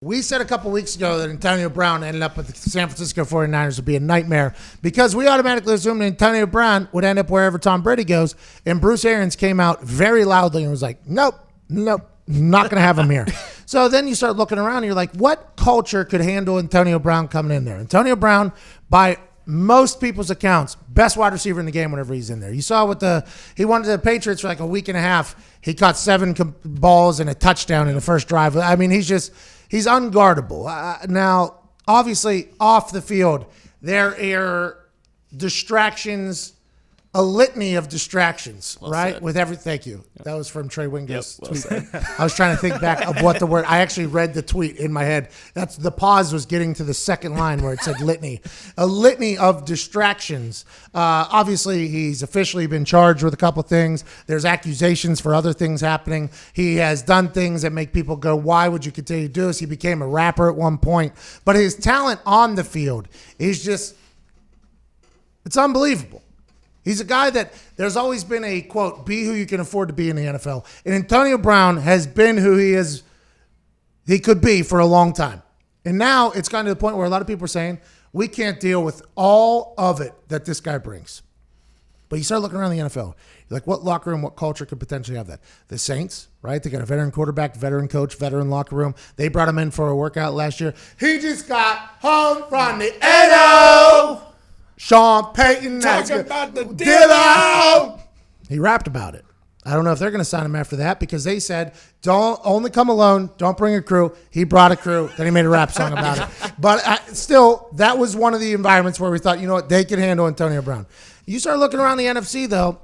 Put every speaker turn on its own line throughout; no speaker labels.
We said a couple weeks ago that Antonio Brown ended up with the San Francisco 49ers would be a nightmare because we automatically assumed Antonio Brown would end up wherever Tom Brady goes. And Bruce Arians came out very loudly and was like, nope, not going to have him here. So then you start looking around and you're like, what culture could handle Antonio Brown coming in there? Antonio Brown, by most people's accounts, best wide receiver in the game whenever he's in there. You saw he wanted the Patriots for like a week and a half. He caught 7 balls and a touchdown in the first drive. I mean, he's unguardable. Now, obviously, off the field, there are distractions, a litany of distractions, well right? Said. With thank you. Yep. That was from Trey Wingo's tweet. I was trying to think back of what the word. I actually read the tweet in my head. The pause was getting to the second line where it said litany. A litany of distractions. Obviously, he's officially been charged with a couple things. There's accusations for other things happening. He has done things that make people go, why would you continue to do this? He became a rapper at one point. But his talent on the field is just, it's unbelievable. He's a guy that there's always been a, quote, be who you can afford to be in the NFL. And Antonio Brown has been who he could be for a long time. And now it's gotten to the point where a lot of people are saying, we can't deal with all of it that this guy brings. But you start looking around the NFL. You're like, what locker room, what culture could potentially have that? The Saints, right? They got a veteran quarterback, veteran coach, veteran locker room. They brought him in for a workout last year. He just got home from the Edo. Sean Payton.
Talking about the Dillo.
He rapped about it. I don't know if they're going to sign him after that because they said, don't only come alone. Don't bring a crew. He brought a crew. Then he made a rap song about it. But still, that was one of the environments where we thought, you know what, they can handle Antonio Brown. You start looking around the NFC, though,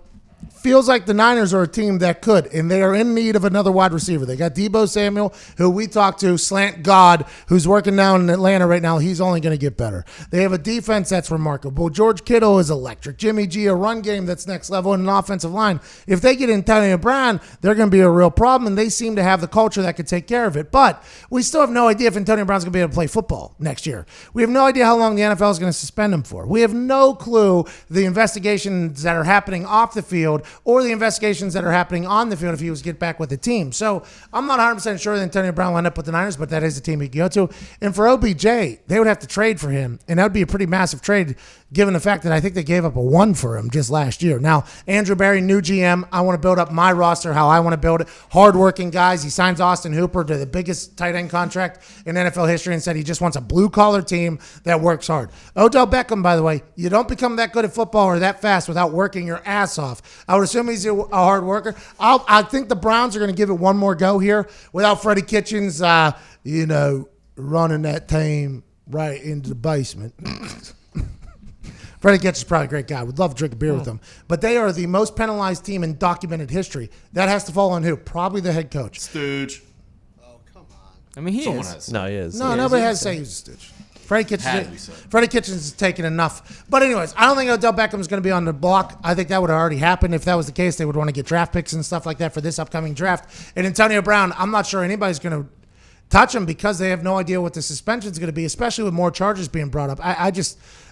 feels like the Niners are a team that could, and they are in need of another wide receiver. They got Deebo Samuel, who we talked to, Slant God, who's working down in Atlanta right now. He's only going to get better. They have a defense that's remarkable. George Kittle is electric. Jimmy G, a run game that's next level, and an offensive line. If they get Antonio Brown, they're going to be a real problem, and they seem to have the culture that could take care of it. But we still have no idea if Antonio Brown's going to be able to play football next year. We have no idea how long the NFL is going to suspend him for. We have no clue the investigations that are happening off the field or the investigations that are happening on the field if he was to get back with the team. So I'm not 100% sure that Antonio Brown will end up with the Niners, but that is the team he can go to. And for OBJ, they would have to trade for him, and that would be a pretty massive trade given the fact that I think they gave up a 1 for him just last year. Now, Andrew Berry, new GM. I want to build up my roster how I want to build it. Hardworking guys. He signs Austin Hooper to the biggest tight end contract in NFL history and said he just wants a blue-collar team that works hard. Odell Beckham, by the way, you don't become that good at football or that fast without working your ass off. I would assume he's a hard worker. I think the Browns are going to give it one more go here without Freddie Kitchens, running that team right into the basement. Freddie Kitchens is probably a great guy. Would love to drink a beer with him. But they are the most penalized team in documented history. That has to fall on who? Probably the head coach.
Stooge.
Oh, come on.
I mean, he is.
Has.
No, he is.
No, nobody has to say he's a Stooge. Freddie Kitchens is taking enough. But anyways, I don't think Odell Beckham is going to be on the block. I think that would have already happened. If that was the case, they would want to get draft picks and stuff like that for this upcoming draft. And Antonio Brown, I'm not sure anybody's going to touch him because they have no idea what the suspension is going to be, especially with more charges being brought up.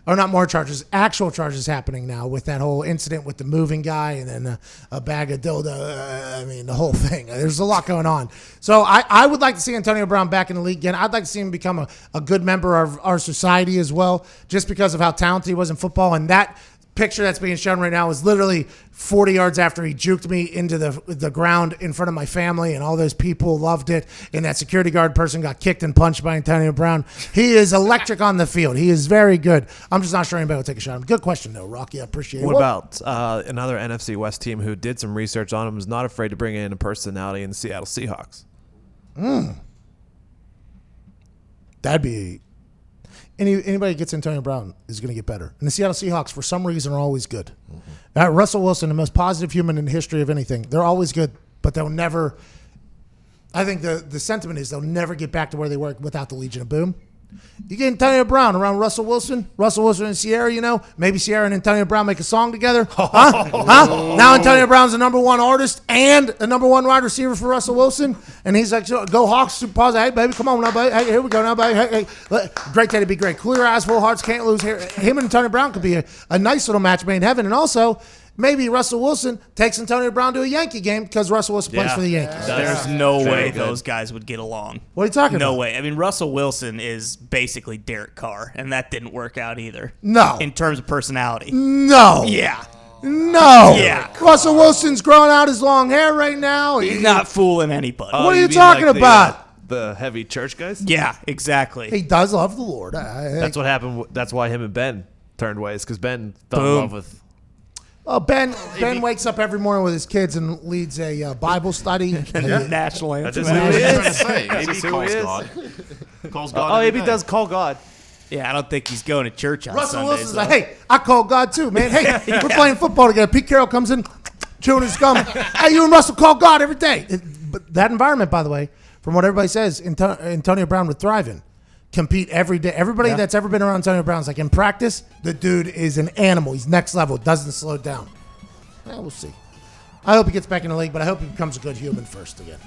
Or not more charges, actual charges happening now with that whole incident with the moving guy and then a bag of dildo. The whole thing. There's a lot going on. So I would like to see Antonio Brown back in the league again. I'd like to see him become a good member of our society as well, just because of how talented he was in football. And that picture that's being shown right now is literally 40 yards after he juked me into the ground in front of my family, and all those people loved it, and that security guard person got kicked and punched by Antonio Brown. He is electric on the field. He is very good. I'm just not sure anybody will take a shot at him. Good question, though, Rocky. I appreciate it.
What about another NFC West team who did some research on him, is not afraid to bring in a personality in the Seattle Seahawks?
That'd be... Anybody who gets Antonio Brown is going to get better. And the Seattle Seahawks, for some reason, are always good. Mm-hmm. Russell Wilson, the most positive human in the history of anything. They're always good, but they'll never – I think the sentiment is they'll never get back to where they were without the Legion of Boom. You get Antonio Brown around Russell Wilson and Sierra, maybe Sierra and Antonio Brown make a song together. Huh? Now Antonio Brown's the number one artist and the number one wide receiver for Russell Wilson. And he's like, go Hawks, super positive. Hey, baby, come on now, baby. Hey, here we go now, baby. Hey. Great day to be great. Clear eyes, full hearts, can't lose. Him and Antonio Brown could be a nice little match made in heaven. And also, Maybe Russell Wilson takes Antonio Brown to a Yankee game because Russell Wilson plays for the Yankees.
There's no way those guys would get along.
What are you talking about?
No way. I mean, Russell Wilson is basically Derek Carr, and that didn't work out either.
No.
In terms of personality.
No.
Yeah.
No.
Yeah.
Russell Wilson's growing out his long hair right now.
He's not fooling anybody.
What are you
mean
talking
like
about?
The heavy church guys?
Yeah, exactly.
He does love the Lord.
That's what happened. That's why him and Ben turned ways, because Ben fell in love with.
Oh, Ben wakes up every morning with his kids and leads a Bible study.
National anthem.
That's just who he
Trying to
is.
say, maybe
That's
he
who he
calls
is.
God. Calls God.
Oh,
every
maybe he
day.
does call God.
Yeah, I don't think he's going to church on
Russell
Sundays.
Wilson's like, hey, I call God too, man. Hey, we're playing football together. Pete Carroll comes in, chewing his gum. Hey, you and Russell call God every day. But that environment, by the way, from what everybody says, Antonio Brown would thrive in. Compete every day. Everybody that's ever been around Antonio Brown's like, in practice, the dude is an animal. He's next level. Doesn't slow down. We'll see. I hope he gets back in the league, but I hope he becomes a good human first again.